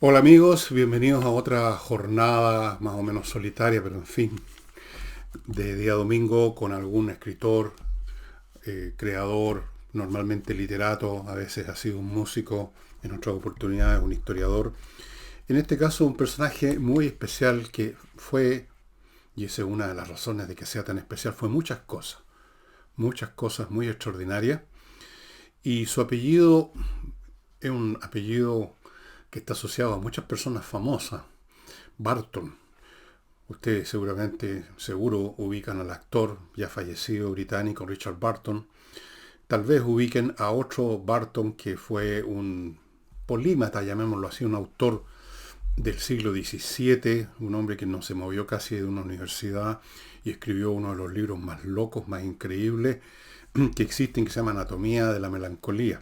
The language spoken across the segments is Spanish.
Hola amigos, bienvenidos a otra jornada más o menos solitaria, pero en fin, de día domingo con algún escritor, creador, normalmente literato, a veces ha sido un músico, en otras oportunidades un historiador. En este caso un personaje muy especial que fue, y esa es una de las razones de que sea tan especial, fue muchas cosas muy extraordinarias. Y su apellido es un apellido que está asociado a muchas personas famosas, Barton. Ustedes seguramente, seguro ubican al actor ya fallecido británico Richard Barton. Tal vez ubiquen a otro Barton que fue un polímata, llamémoslo así, un autor del siglo XVII, un hombre que no se movió casi de una universidad y escribió uno de los libros más locos, más increíbles que existen, que se llama Anatomía de la Melancolía.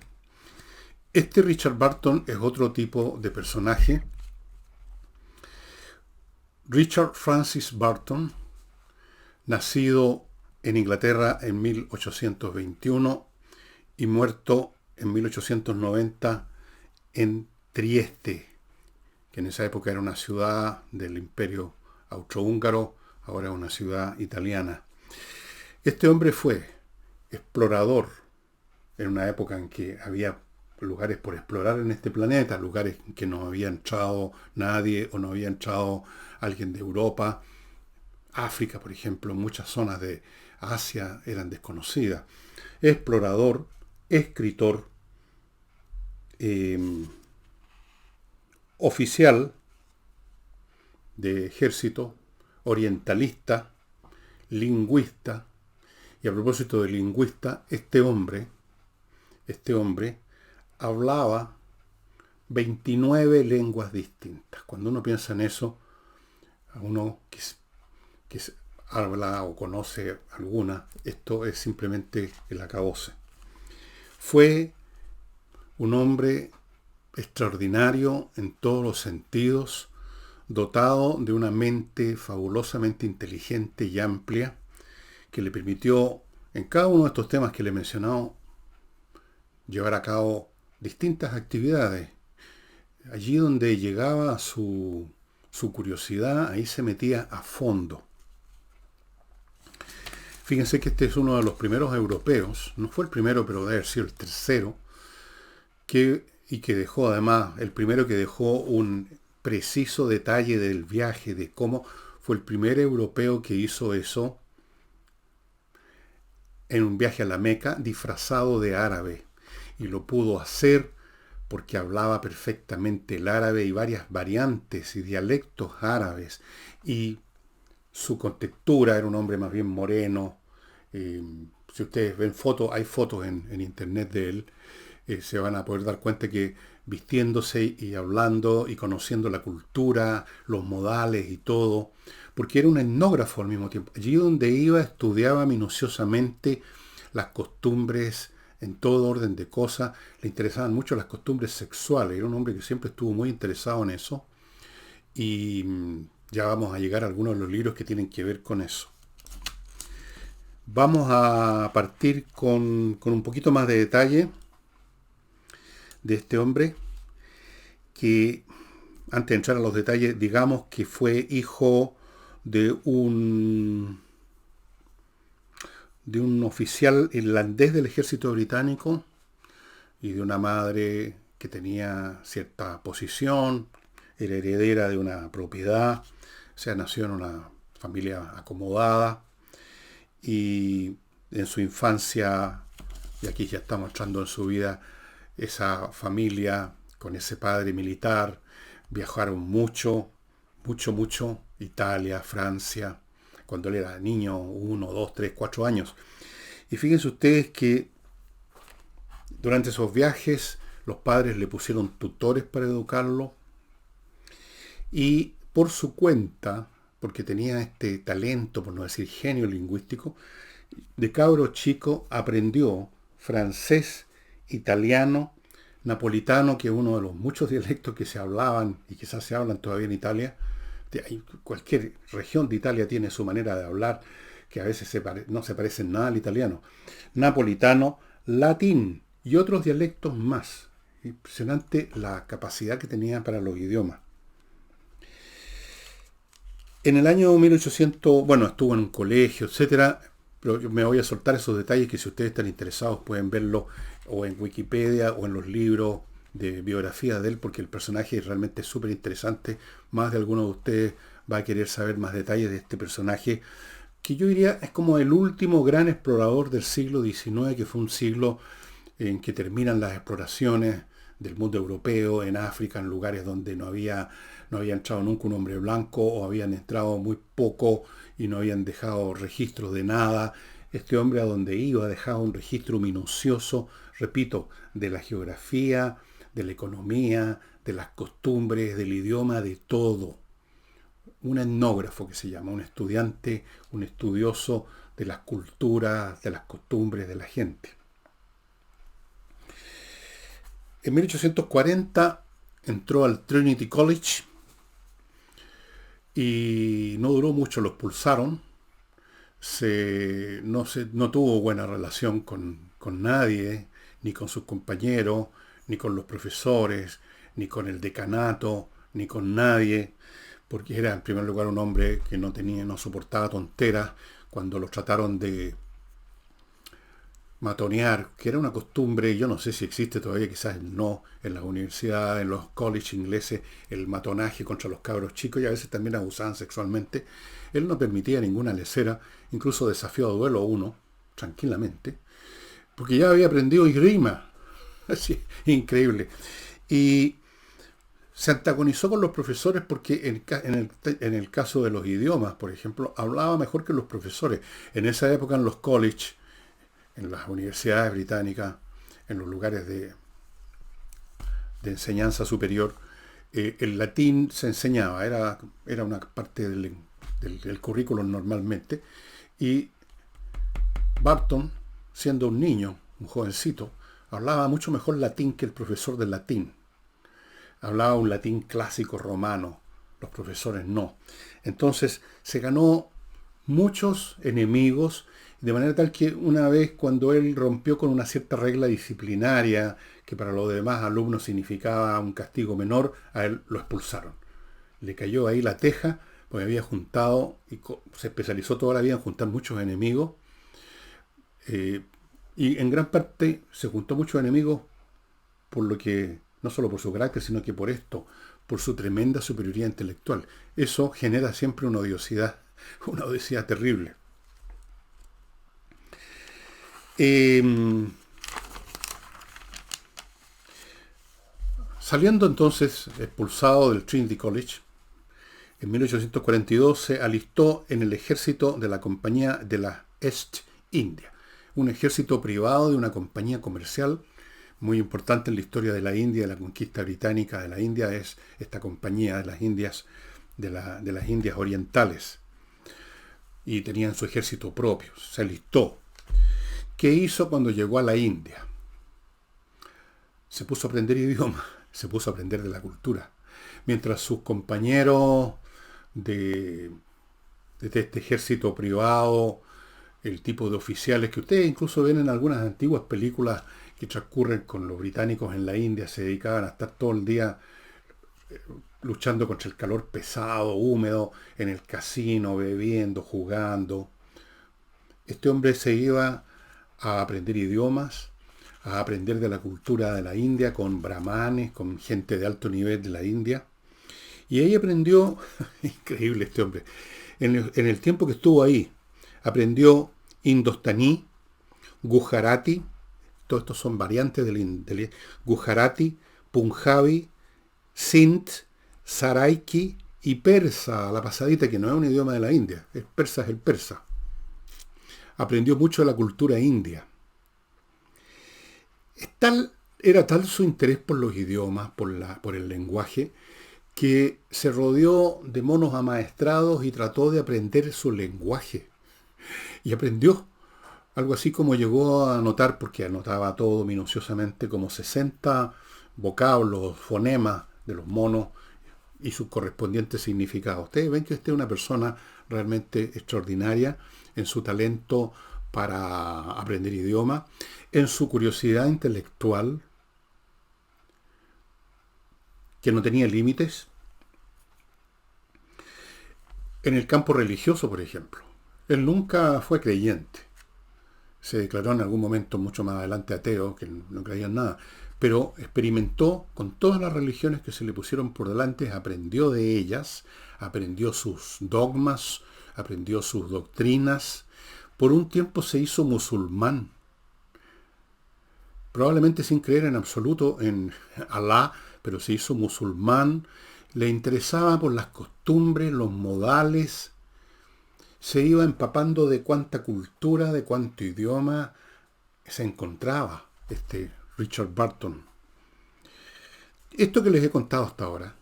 Este Richard Barton es otro tipo de personaje. Richard Francis Barton, nacido en Inglaterra en 1821 y muerto en 1890 en Trieste, que en esa época era una ciudad del Imperio Austrohúngaro, ahora es una ciudad italiana. Este hombre fue explorador en una época en que había lugares por explorar en este planeta, lugares en que no había entrado nadie o no había entrado alguien de Europa. África, por ejemplo, muchas zonas de Asia eran desconocidas. Explorador, escritor, eh, oficial de ejército, orientalista, lingüista. Y a propósito de lingüista, este hombre hablaba 29 lenguas distintas. Cuando uno piensa en eso, a uno que habla o conoce alguna, esto es simplemente el acabose. Fue un hombre extraordinario en todos los sentidos, dotado de una mente fabulosamente inteligente y amplia, que le permitió, en cada uno de estos temas que le he mencionado, llevar a cabo distintas actividades. Allí donde llegaba su curiosidad, ahí se metía a fondo. Fíjense que este es uno de los primeros europeos, no fue el primero, pero debe haber sido el tercero, que dejó además, el primero que dejó un preciso detalle del viaje, de cómo fue el primer europeo que hizo eso en un viaje a la Meca disfrazado de árabe. Y lo pudo hacer porque hablaba perfectamente el árabe y varias variantes y dialectos árabes. Y su contextura era un hombre más bien moreno. Eh, si ustedes ven fotos, hay fotos en internet de él, se van a poder dar cuenta que vistiéndose y hablando y conociendo la cultura, los modales y todo, porque era un etnógrafo al mismo tiempo. Allí donde iba estudiaba minuciosamente las costumbres en todo orden de cosas, le interesaban mucho las costumbres sexuales, era un hombre que siempre estuvo muy interesado en eso y ya vamos a llegar a algunos de los libros que tienen que ver con eso. Vamos a partir con un poquito más de detalle de este hombre, que antes de entrar a los detalles, digamos que fue hijo de un, de un oficial irlandés del ejército británico y de una madre que tenía cierta posición, era heredera de una propiedad, o sea, nació en una familia acomodada y en su infancia, y aquí ya está mostrando en su vida, esa familia con ese padre militar, viajaron mucho, Italia, Francia, cuando él era niño, 1, 2, 3, 4 años. Y fíjense ustedes que durante esos viajes los padres le pusieron tutores para educarlo y por su cuenta, porque tenía este talento, por no decir genio lingüístico, de cabro chico aprendió francés, italiano, napolitano, que es uno de los muchos dialectos que se hablaban y quizás se hablan todavía en Italia. Cualquier región de Italia tiene su manera de hablar, que a veces no se parecen nada al italiano. Napolitano, latín y otros dialectos más. impresionante la capacidad que tenía para los idiomas. En el año 1800, bueno, estuvo en un colegio, etcétera, pero yo me voy a soltar esos detalles que si ustedes están interesados pueden verlo o en Wikipedia o en los libros de biografía de él, porque el personaje realmente es súper interesante. Más de alguno de ustedes va a querer saber más detalles de este personaje, que yo diría es como el último gran explorador del siglo XIX, que fue un siglo en que terminan las exploraciones del mundo europeo en África, en lugares donde no había entrado nunca un hombre blanco o habían entrado muy poco y no habían dejado registros de nada. Este hombre a donde iba dejaba un registro minucioso, repito, de la geografía, de la economía, de las costumbres, del idioma, de todo. Un etnógrafo que se llama, un estudiante, un estudioso de las culturas, de las costumbres de la gente. En 1840 entró al Trinity College y no duró mucho, lo expulsaron. No tuvo buena relación con nadie, ni con sus compañeros, ni con los profesores, ni con el decanato, ni con nadie, porque era en primer lugar un hombre que no soportaba tonteras. Cuando lo trataron de matonear, que era una costumbre, yo no sé si existe todavía, quizás no, en las universidades, en los colleges ingleses, el matonaje contra los cabros chicos, y a veces también abusaban sexualmente. Él no permitía ninguna lesera, incluso desafió a duelo a uno, tranquilamente, porque ya había aprendido esgrima. Así, increíble. Y se antagonizó con los profesores porque en el caso de los idiomas, por ejemplo, hablaba mejor que los profesores. En esa época en los colleges, en las universidades británicas, en los lugares de enseñanza superior, el latín se enseñaba, era una parte del currículum normalmente, y Barton, siendo un niño, un jovencito, hablaba mucho mejor latín que el profesor de latín. Hablaba un latín clásico romano, los profesores no. Entonces se ganó muchos enemigos, de manera tal que una vez cuando él rompió con una cierta regla disciplinaria, que para los demás alumnos significaba un castigo menor, a él lo expulsaron. Le cayó ahí la teja, porque había juntado, y se especializó toda la vida en juntar muchos enemigos, y en gran parte se juntó muchos enemigos por lo que, no solo por su carácter, sino que por esto, por su tremenda superioridad intelectual. Eso genera siempre una odiosidad terrible. Saliendo entonces expulsado del Trinity College, en 1842 se alistó en el ejército de la Compañía de la East India, un ejército privado de una compañía comercial muy importante en la historia de la India, de la conquista británica de la India, es esta compañía de las Indias, de las Indias orientales. Y tenían su ejército propio, se alistó. ¿Qué hizo cuando llegó a la India? Se puso a aprender idiomas, se puso a aprender de la cultura. Mientras sus compañeros de este ejército privado, el tipo de oficiales que ustedes incluso ven en algunas antiguas películas que transcurren con los británicos en la India, se dedicaban a estar todo el día luchando contra el calor pesado, húmedo, en el casino, bebiendo, jugando. Este hombre se iba a aprender idiomas, a aprender de la cultura de la India con brahmanes, con gente de alto nivel de la India. Y ahí aprendió, increíble este hombre, en el tiempo que estuvo ahí, aprendió indostaní, gujarati, todos estos son variantes del gujarati, punjabi, sindh, saraiki y persa, a la pasadita, que no es un idioma de la India, es el persa. Aprendió mucho de la cultura india. Era tal su interés por los idiomas, por el lenguaje, que se rodeó de monos amaestrados y trató de aprender su lenguaje. Y aprendió. Algo así como llegó a anotar, porque anotaba todo minuciosamente, como 60 vocablos, fonemas de los monos y sus correspondientes significados. Ustedes ven que esta es una persona realmente extraordinaria en su talento para aprender idioma, en su curiosidad intelectual. que no tenía límites. En el campo religioso, por ejemplo, él nunca fue creyente. Se declaró en algún momento mucho más adelante ateo, que no creía en nada, pero experimentó con todas las religiones que se le pusieron por delante, aprendió de ellas, aprendió sus dogmas, aprendió sus doctrinas. Por un tiempo se hizo musulmán, probablemente sin creer en absoluto en Alá, pero se hizo musulmán. Le interesaba por las costumbres, los modales, se iba empapando de cuánta cultura, de cuánto idioma se encontraba este Richard Burton. Esto que les he contado hasta ahora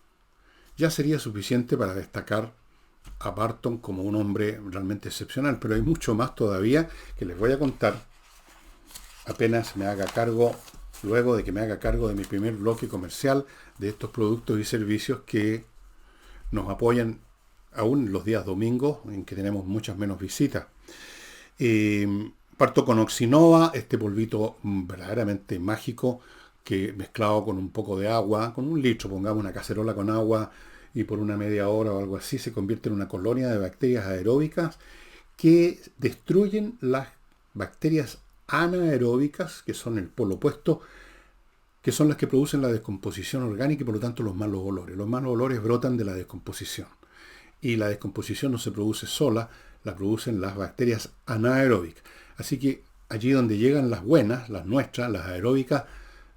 ya sería suficiente para destacar a Burton como un hombre realmente excepcional, pero hay mucho más todavía que les voy a contar apenas me haga cargo, luego de que me haga cargo de mi primer bloque comercial de estos productos y servicios que nos apoyan aún los días domingos, en que tenemos muchas menos visitas. Parto con Oxinova, este polvito verdaderamente mágico, que mezclado con un poco de agua, con 1 litro, pongamos una cacerola con agua, y por una media hora o algo así, se convierte en una colonia de bacterias aeróbicas que destruyen las bacterias anaeróbicas, que son el polo opuesto, que son las que producen la descomposición orgánica y por lo tanto los malos olores. Los malos olores brotan de la descomposición. Y la descomposición no se produce sola, la producen las bacterias anaeróbicas. Así que allí donde llegan las buenas, las nuestras, las aeróbicas,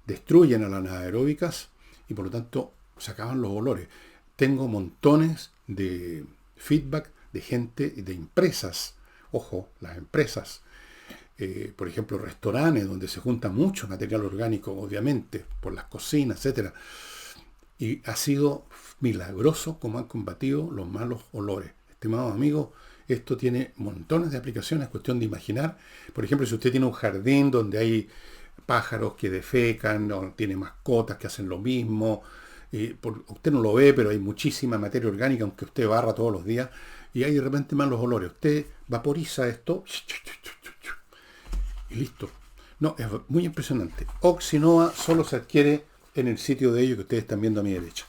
destruyen a las anaeróbicas y por lo tanto se acaban los olores. Tengo montones de feedback de gente, de empresas, ojo, las empresas, por ejemplo, restaurantes donde se junta mucho material orgánico, obviamente, por las cocinas, etc. Y ha sido milagroso cómo han combatido los malos olores. Estimados amigos, esto tiene montones de aplicaciones, es cuestión de imaginar. Por ejemplo, si usted tiene un jardín donde hay pájaros que defecan, o tiene mascotas que hacen lo mismo, usted no lo ve, pero hay muchísima materia orgánica, aunque usted barra todos los días, y hay de repente malos olores. Usted vaporiza esto y listo. No, es muy impresionante. Oxinova solo se adquiere en el sitio de ellos que ustedes están viendo a mi derecha.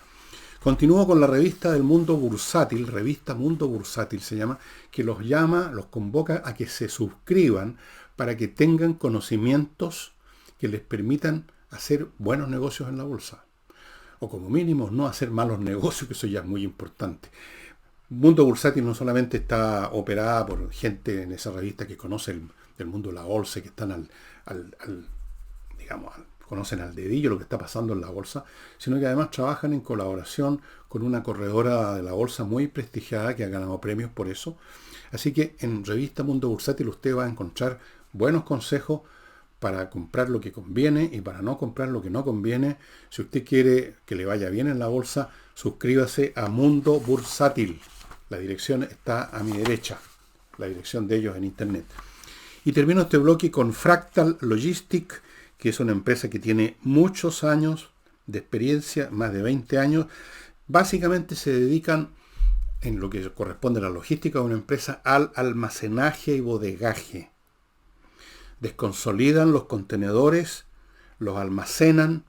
Continúo con la revista del Mundo Bursátil, revista Mundo Bursátil se llama, que los llama, los convoca a que se suscriban para que tengan conocimientos que les permitan hacer buenos negocios en la bolsa. O como mínimo no hacer malos negocios, que eso ya es muy importante. Mundo Bursátil no solamente está operada por gente en esa revista que conoce el mundo de la bolsa, que están conocen al dedillo lo que está pasando en la bolsa, sino que además trabajan en colaboración con una corredora de la bolsa muy prestigiada que ha ganado premios por eso. Así que en revista Mundo Bursátil usted va a encontrar buenos consejos para comprar lo que conviene y para no comprar lo que no conviene. Si usted quiere que le vaya bien en la bolsa, suscríbase a Mundo Bursátil. La dirección está a mi derecha, la dirección de ellos en internet. Y termino este bloque con Fractal Logistics, que es una empresa que tiene muchos años de experiencia, más de 20 años. Básicamente se dedican, en lo que corresponde a la logística de una empresa, al almacenaje y bodegaje. Desconsolidan los contenedores, los almacenan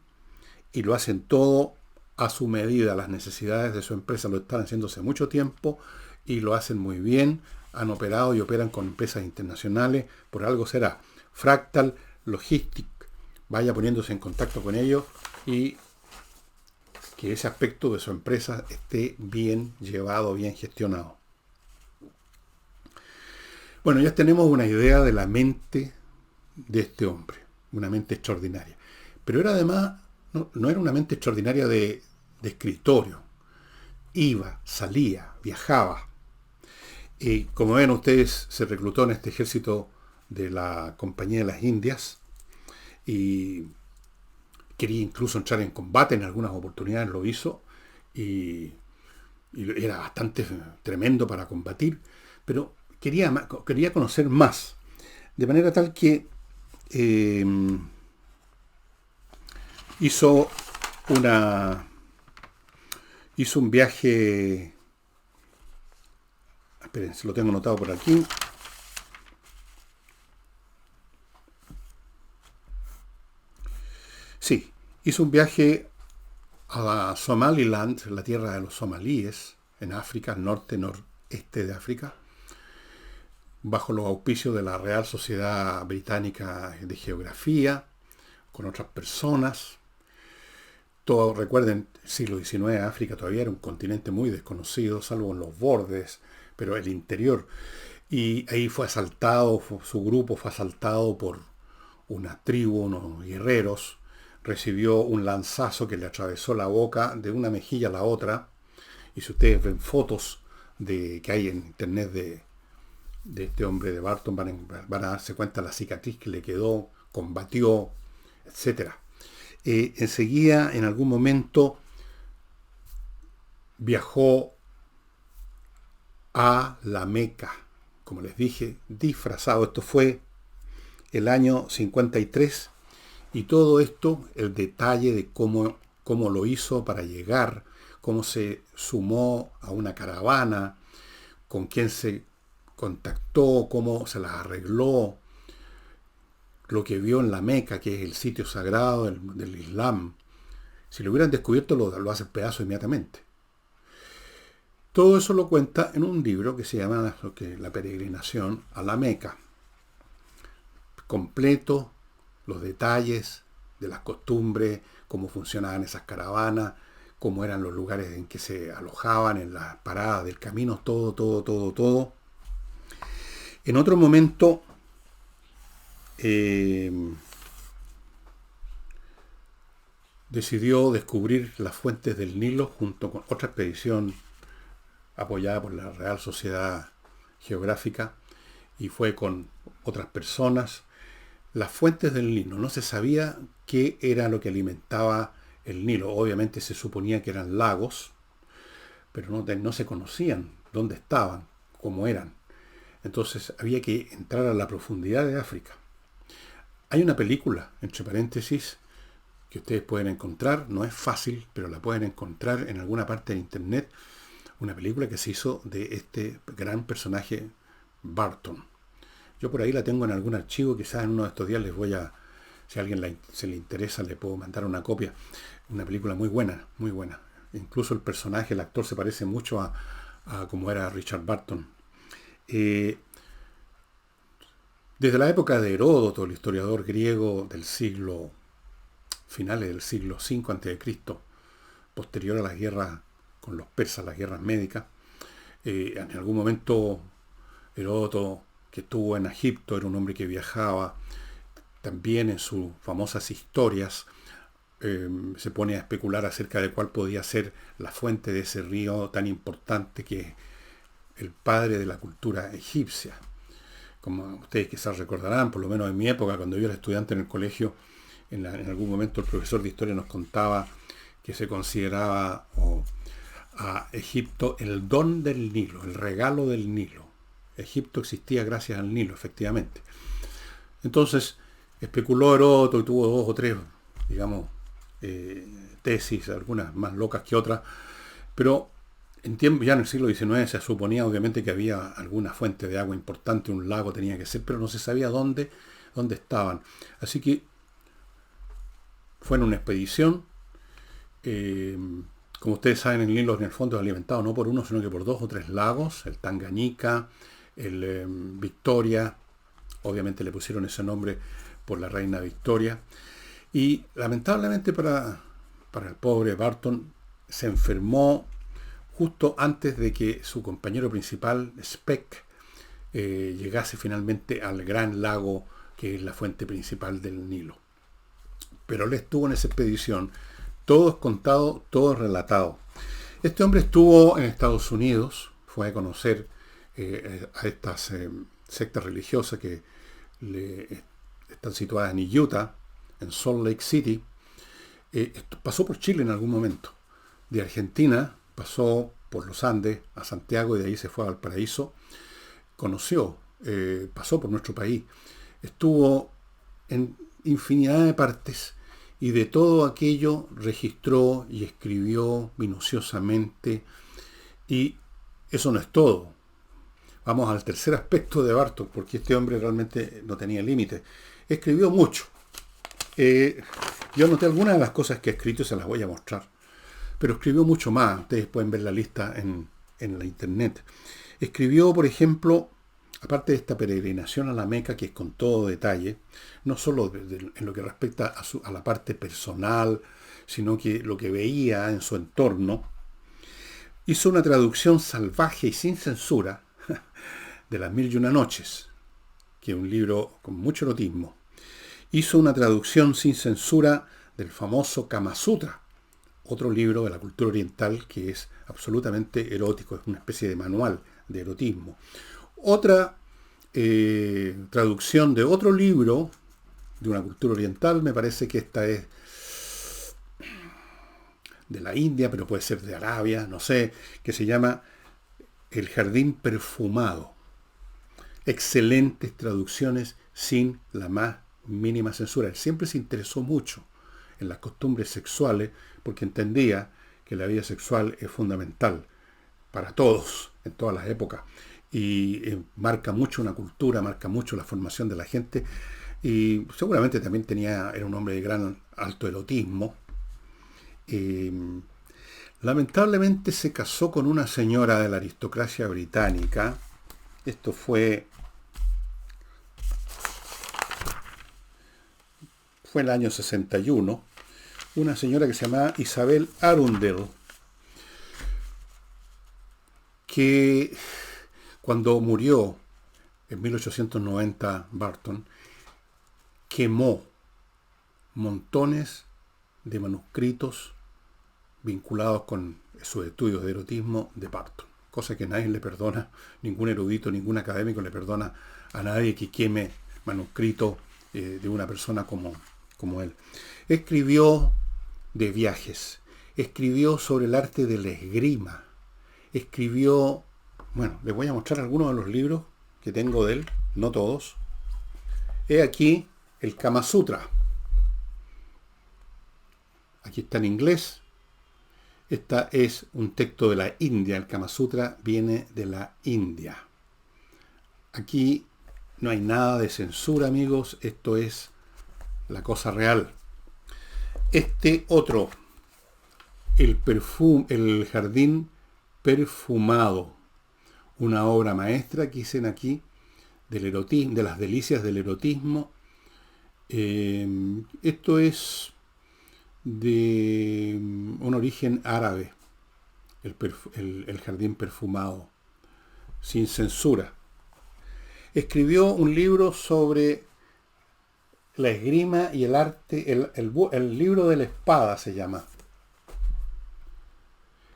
y lo hacen todo a su medida. Las necesidades de su empresa lo están haciendo hace mucho tiempo y lo hacen muy bien. Han operado y operan con empresas internacionales, por algo será. Fractal Logistics. Vaya poniéndose en contacto con ellos y que ese aspecto de su empresa esté bien llevado, bien gestionado. Bueno, ya tenemos una idea de la mente de este hombre, una mente extraordinaria. Pero era además, no era una mente extraordinaria de escritorio. Iba, salía, viajaba. Y como ven ustedes, se reclutó en este ejército de la Compañía de las Indias y quería incluso entrar en combate, en algunas oportunidades lo hizo, y era bastante tremendo para combatir, pero quería conocer más, de manera tal que hizo un viaje, esperen, lo tengo anotado por aquí. Sí, hizo un viaje a Somaliland, la tierra de los somalíes, en África, noreste de África, bajo los auspicios de la Real Sociedad Británica de Geografía, con otras personas. Todo, recuerden, siglo XIX, África todavía era un continente muy desconocido, salvo en los bordes, pero el interior. Y ahí fue asaltado, su grupo fue asaltado por una tribu, unos guerreros. Recibió un lanzazo que le atravesó la boca de una mejilla a la otra. Y si ustedes ven fotos que hay en internet de este hombre de Barton, van a darse cuenta de la cicatriz que le quedó, combatió, etcétera. Enseguida, en algún momento, viajó a la Meca, como les dije, disfrazado. Esto fue el año 53, y todo esto, el detalle de cómo lo hizo para llegar, cómo se sumó a una caravana, con quién se contactó, cómo se las arregló, lo que vio en la Meca, que es el sitio sagrado del Islam. Si lo hubieran descubierto, lo hacen pedazo inmediatamente. Todo eso lo cuenta en un libro que se llama La peregrinación a la Meca. Completo, los detalles de las costumbres, cómo funcionaban esas caravanas, cómo eran los lugares en que se alojaban, en las paradas del camino, todo. En otro momento, decidió descubrir las fuentes del Nilo junto con otra expedición apoyada por la Real Sociedad Geográfica, y fue con otras personas. Las fuentes del Nilo, no se sabía qué era lo que alimentaba el Nilo. Obviamente se suponía que eran lagos, pero no se conocían dónde estaban, cómo eran. Entonces había que entrar a la profundidad de África. Hay una película, entre paréntesis, que ustedes pueden encontrar, no es fácil, pero la pueden encontrar en alguna parte de internet, una película que se hizo de este gran personaje Barton. Yo por ahí la tengo en algún archivo, quizás en uno de estos días les voy a, si a alguien se le interesa, le puedo mandar una copia. Una película muy buena, muy buena. Incluso el personaje, el actor, se parece mucho a como era Richard Barton. Desde la época de Heródoto, el historiador griego del finales del siglo V a.C., posterior a las guerras con los persas, las guerras médicas, en algún momento Heródoto, que estuvo en Egipto, era un hombre que viajaba, también en sus famosas historias se pone a especular acerca de cuál podía ser la fuente de ese río tan importante que es el padre de la cultura egipcia. Como ustedes quizás recordarán, por lo menos en mi época, cuando yo era estudiante en el colegio, en algún momento el profesor de historia nos contaba que se consideraba a Egipto el don del Nilo, el regalo del Nilo. Egipto existía gracias al Nilo, efectivamente. Entonces, especuló Heródoto y tuvo 2 o 3, digamos, tesis, algunas más locas que otras, pero ya en el siglo XIX se suponía obviamente que había alguna fuente de agua importante, un lago tenía que ser, pero no se sabía dónde estaban. Así que fue en una expedición. Como ustedes saben, el Nilo en el fondo es alimentado no por uno, sino que por 2 o 3 lagos, el Tanganica, el Victoria. Obviamente le pusieron ese nombre por la reina Victoria. Y lamentablemente para el pobre Barton, se enfermó justo antes de que su compañero principal, Speke, llegase finalmente al gran lago que es la fuente principal del Nilo. Pero él estuvo en esa expedición, todo es contado, todo es relatado. Este hombre estuvo en Estados Unidos, fue a conocer a estas sectas religiosas que están situadas en Utah, en Salt Lake City. Pasó por Chile en algún momento. De Argentina pasó por los Andes a Santiago y de ahí se fue a Valparaíso. Pasó por nuestro país. Estuvo en infinidad de partes y de todo aquello registró y escribió minuciosamente. Y eso no es todo. Vamos al tercer aspecto de Barton, porque este hombre realmente no tenía límites. Escribió mucho. Yo anoté algunas de las cosas que ha escrito y se las voy a mostrar. pero escribió mucho más. Ustedes pueden ver la lista en la internet. Escribió, por ejemplo, aparte de esta peregrinación a la Meca, que es con todo detalle, no solo en lo que respecta a la parte personal, sino que lo que veía en su entorno, hizo una traducción salvaje y sin censura de Las Mil y Una Noches, que es un libro con mucho erotismo. Hizo una traducción sin censura del famoso Kama Sutra, otro libro de la cultura oriental que es absolutamente erótico, es una especie de manual de erotismo. Otra traducción de otro libro de una cultura oriental, me parece que esta es de la India, pero puede ser de Arabia, no sé, que se llama El Jardín Perfumado. Excelentes traducciones sin la más mínima censura. Él siempre se interesó mucho en las costumbres sexuales porque entendía que la vida sexual es fundamental para todos, en todas las épocas, y marca mucho una cultura, marca mucho la formación de la gente, y seguramente también era un hombre de gran alto erotismo. Lamentablemente se casó con una señora de la aristocracia británica. Esto fue el año 61, una señora que se llamaba Isabel Arundel, que cuando murió en 1890 Barton, quemó montones de manuscritos vinculados con sus estudios de erotismo de Barton, cosa que nadie le perdona, ningún erudito, ningún académico le perdona a nadie que queme manuscritos de una persona como él. Escribió de viajes, escribió sobre el arte de la esgrima, escribió, bueno, les voy a mostrar algunos de los libros que tengo de él, no todos. He aquí el Kama Sutra. Aquí está en inglés. Esta es un texto de la India. El Kama Sutra viene de la India. Aquí no hay nada de censura, amigos. Esto es la cosa real. Este otro, el Jardín Perfumado, una obra maestra que dicen aquí del erotismo, de las delicias del erotismo. Esto es de un origen árabe, el Jardín Perfumado, sin censura. Escribió un libro sobre la esgrima y el arte, el libro de la espada se llama.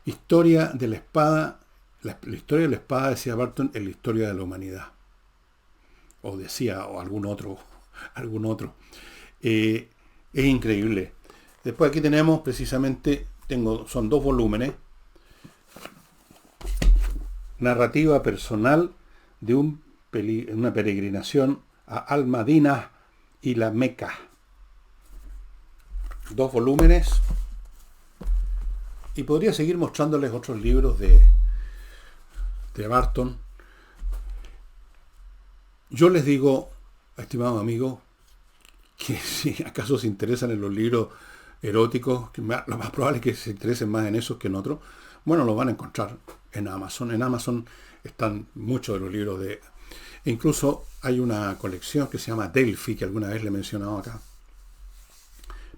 Historia de la espada, la historia de la espada, decía Barton, es la historia de la humanidad. O algún otro. Es increíble. Después aquí tenemos precisamente, son 2 volúmenes. Narrativa personal de una peregrinación a Al-Madinah y la Meca. 2 volúmenes. Y podría seguir mostrándoles otros libros de Barton. Yo les digo, estimados amigos, que si acaso se interesan en los libros eróticos, que lo más probable es que se interesen más en esos que en otros, bueno, los van a encontrar en Amazon. En Amazon están muchos de los libros de... Incluso hay una colección que se llama Delphi, que alguna vez le he mencionado acá.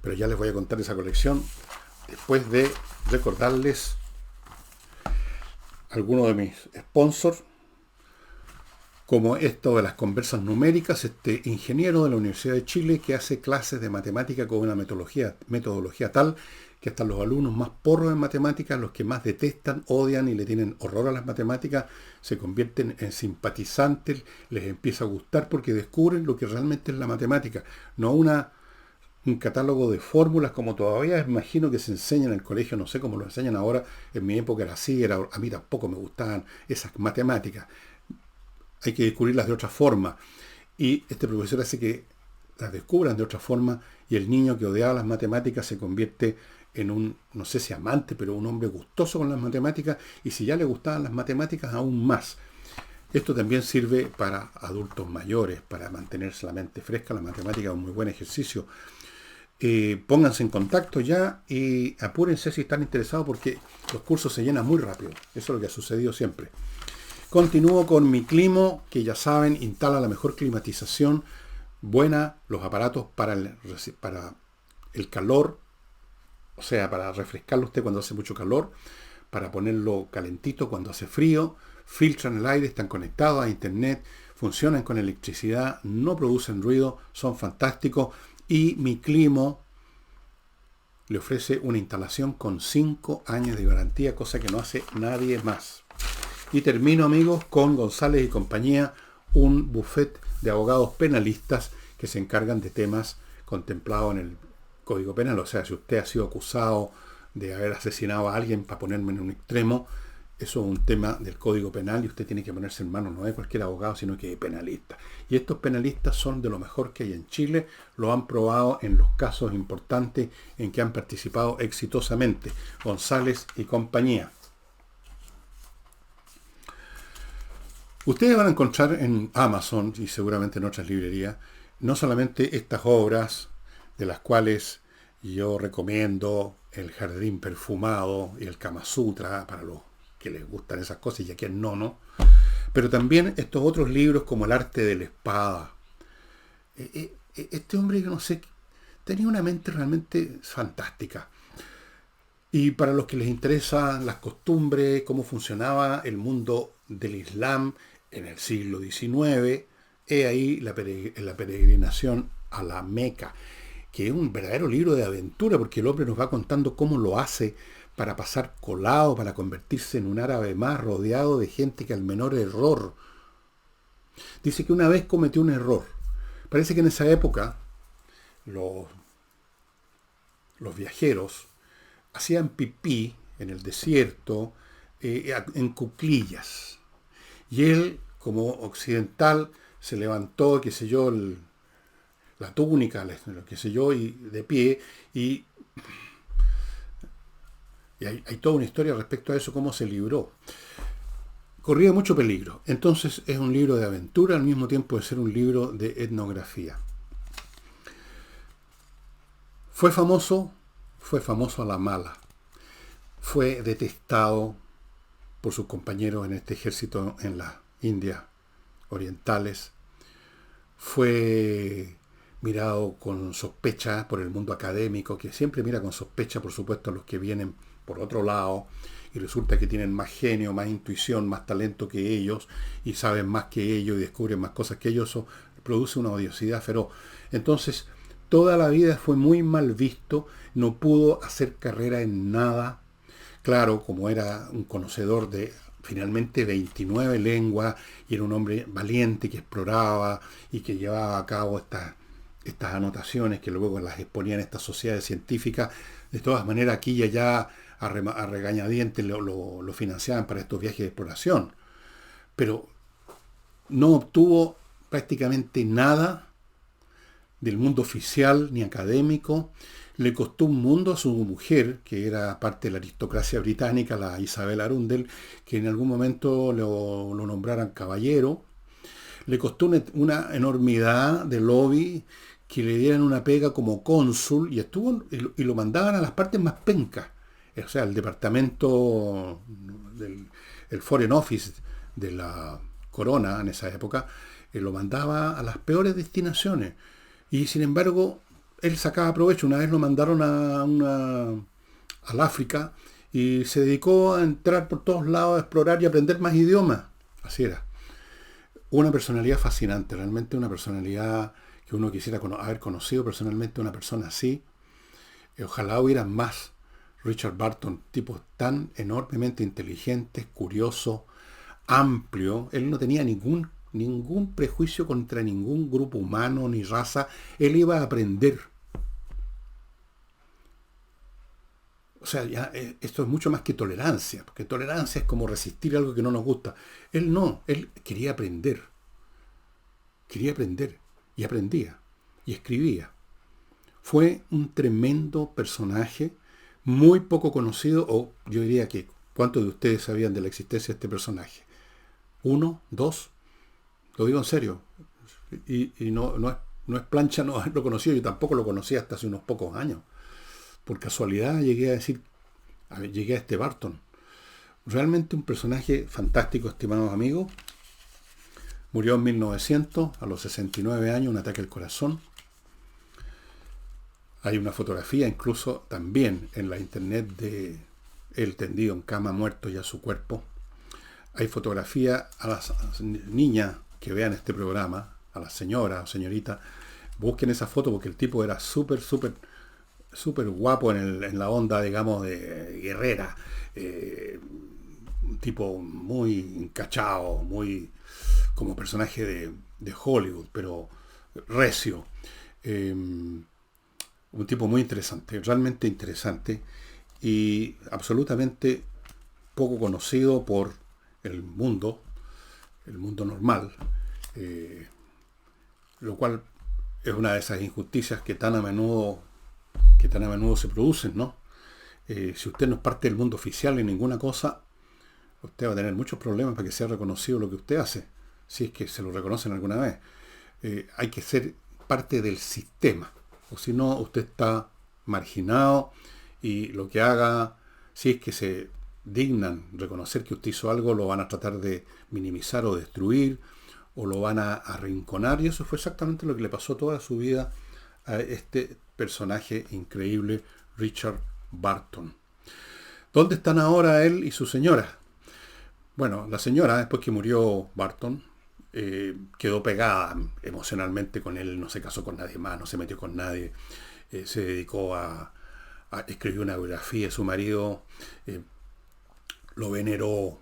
Pero ya les voy a contar esa colección después de recordarles algunos de mis sponsors, como esto de las conversas numéricas, este ingeniero de la Universidad de Chile que hace clases de matemática con una metodología tal que hasta los alumnos más porros en matemáticas, los que más detestan, odian y le tienen horror a las matemáticas, se convierten en simpatizantes, les empieza a gustar porque descubren lo que realmente es la matemática, no un catálogo de fórmulas como todavía imagino que se enseña en el colegio, no sé cómo lo enseñan ahora, en mi época era así, a mí tampoco me gustaban esas matemáticas. Hay que descubrirlas de otra forma. Y este profesor hace que las descubran de otra forma y el niño que odiaba las matemáticas se convierte en un, no sé si amante, pero un hombre gustoso con las matemáticas, y si ya le gustaban las matemáticas, aún más. Esto también sirve para adultos mayores, para mantenerse la mente fresca. La matemática es un muy buen ejercicio. Pónganse en contacto ya y apúrense si están interesados porque los cursos se llenan muy rápido. Eso es lo que ha sucedido siempre. Continúo con mi Climo, que ya saben, instala la mejor climatización buena, los aparatos para el calor, o sea, para refrescarlo usted cuando hace mucho calor, para ponerlo calentito cuando hace frío, filtran el aire, están conectados a internet, funcionan con electricidad, no producen ruido, son fantásticos. Y mi Climo le ofrece una instalación con 5 años de garantía, cosa que no hace nadie más. Y termino, amigos, con González y compañía, un buffet de abogados penalistas que se encargan de temas contemplados en el Código Penal. O sea, si usted ha sido acusado de haber asesinado a alguien, para ponerme en un extremo, eso es un tema del Código Penal y usted tiene que ponerse en manos no de cualquier abogado, sino que de penalista. Y estos penalistas son de lo mejor que hay en Chile, lo han probado en los casos importantes en que han participado exitosamente. González y compañía. Ustedes van a encontrar en Amazon y seguramente en otras librerías no solamente estas obras de las cuales yo recomiendo El Jardín Perfumado y el Kama Sutra para los que les gustan esas cosas y a quien no, pero también estos otros libros como El Arte de la Espada. Este hombre, no sé, tenía una mente realmente fantástica. Y para los que les interesan las costumbres, cómo funcionaba el mundo del Islam en el siglo XIX, he ahí la peregrinación a la Meca, que es un verdadero libro de aventura, porque el hombre nos va contando cómo lo hace para pasar colado, para convertirse en un árabe más, rodeado de gente que al menor error. Dice que una vez cometió un error. Parece que en esa época los viajeros hacían pipí en el desierto en cuclillas. Y él, como occidental, se levantó, qué sé yo, la túnica, qué sé yo, y de pie, y hay toda una historia respecto a eso, cómo se libró. Corría mucho peligro. Entonces es un libro de aventura al mismo tiempo de ser un libro de etnografía. Fue famoso a la mala. Fue detestado por sus compañeros en este ejército en las Indias orientales. Fue mirado con sospecha por el mundo académico, que siempre mira con sospecha, por supuesto, a los que vienen por otro lado, y resulta que tienen más genio, más intuición, más talento que ellos, y saben más que ellos, y descubren más cosas que ellos. Eso produce una odiosidad feroz. Entonces, toda la vida fue muy mal visto, no pudo hacer carrera en nada. Claro, como era un conocedor de finalmente 29 lenguas, y era un hombre valiente que exploraba y que llevaba a cabo estas anotaciones que luego las exponían en estas sociedades científicas. De todas maneras, aquí y allá a regañadientes lo financiaban para estos viajes de exploración. Pero no obtuvo prácticamente nada del mundo oficial ni académico. Le costó un mundo a su mujer, que era parte de la aristocracia británica, la Isabel Arundel, que en algún momento lo nombraran caballero. Le costó una enormidad de lobby que le dieran una pega como cónsul y lo mandaban a las partes más pencas. O sea, el departamento el Foreign Office de la corona en esa época, lo mandaba a las peores destinaciones. Y sin embargo, él sacaba provecho. Una vez lo mandaron al África y se dedicó a entrar por todos lados, a explorar y aprender más idiomas. Así era. Una personalidad fascinante, realmente una personalidad que uno quisiera haber conocido personalmente, una persona así. Ojalá hubiera más Richard Barton, tipos tan enormemente inteligentes, curioso, amplio. Él no tenía ningún prejuicio contra ningún grupo humano ni raza. Él iba a aprender. O sea, ya, esto es mucho más que tolerancia, porque tolerancia es como resistir algo que no nos gusta. Él no, él quería aprender y aprendía y escribía. Fue un tremendo personaje, muy poco conocido, o yo diría que ¿cuántos de ustedes sabían de la existencia de este personaje? ¿Uno? ¿Dos? Lo digo en serio. Y no No es plancha no haberlo conocido, yo tampoco lo conocí hasta hace unos pocos años. Por casualidad llegué a este Barton. Realmente un personaje fantástico, estimados amigos. Murió en 1900, a los 69 años, un ataque al corazón. Hay una fotografía incluso también en la internet de él tendido en cama, muerto ya su cuerpo. Hay fotografía a las niñas que vean este programa, a las señoras o señoritas, busquen esa foto porque el tipo era súper guapo en la onda, digamos, de guerrera. Un tipo muy encachado, muy como personaje de Hollywood, pero recio. Un tipo muy interesante, realmente interesante y absolutamente poco conocido por el mundo normal, lo cual es una de esas injusticias que tan a menudo se producen, ¿no? Si usted no es parte del mundo oficial en ninguna cosa, usted va a tener muchos problemas para que sea reconocido lo que usted hace, si es que se lo reconocen alguna vez. Hay que ser parte del sistema, o si no, usted está marginado y lo que haga, si es que se dignan reconocer que usted hizo algo, lo van a tratar de minimizar o destruir, o lo van a arrinconar, y eso fue exactamente lo que le pasó toda su vida a este personaje increíble, Richard Barton. ¿Dónde están ahora él y su señora? Bueno, la señora, después que murió Barton, quedó pegada emocionalmente con él, no se casó con nadie más, no se metió con nadie, se dedicó a escribir una biografía de su marido, lo veneró,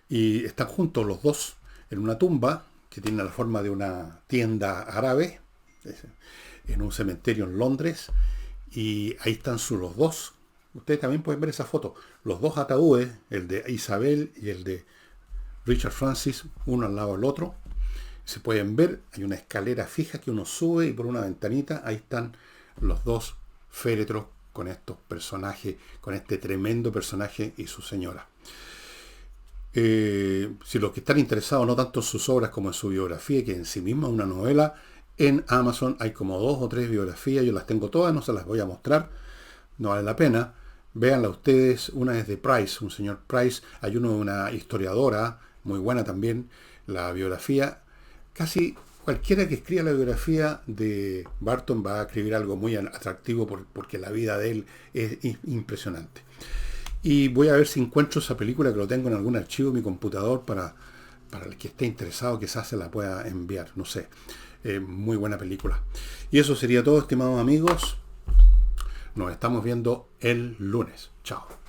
y están juntos los dos en una tumba que tiene la forma de una tienda árabe, en un cementerio en Londres, y ahí están los dos. Ustedes también pueden ver esa foto, los dos ataúdes, el de Isabel y el de Richard Francis, uno al lado del otro. Se pueden ver, hay una escalera fija que uno sube y por una ventanita ahí están los dos féretros con estos personajes, con este tremendo personaje y su señora. Si los que están interesados no tanto en sus obras como en su biografía, que en sí misma es una novela, en Amazon hay como 2 o 3 biografías, yo las tengo todas, no se las voy a mostrar, no vale la pena. Véanla ustedes, una es de Price, un señor Price, hay uno de una historiadora, muy buena también, la biografía. Casi cualquiera que escriba la biografía de Barton va a escribir algo muy atractivo porque la vida de él es impresionante. Y voy a ver si encuentro esa película, que lo tengo en algún archivo en mi computador para el que esté interesado, quizás se la pueda enviar, no sé. Muy buena película. Y eso sería todo, estimados amigos. Nos estamos viendo el lunes. Chao.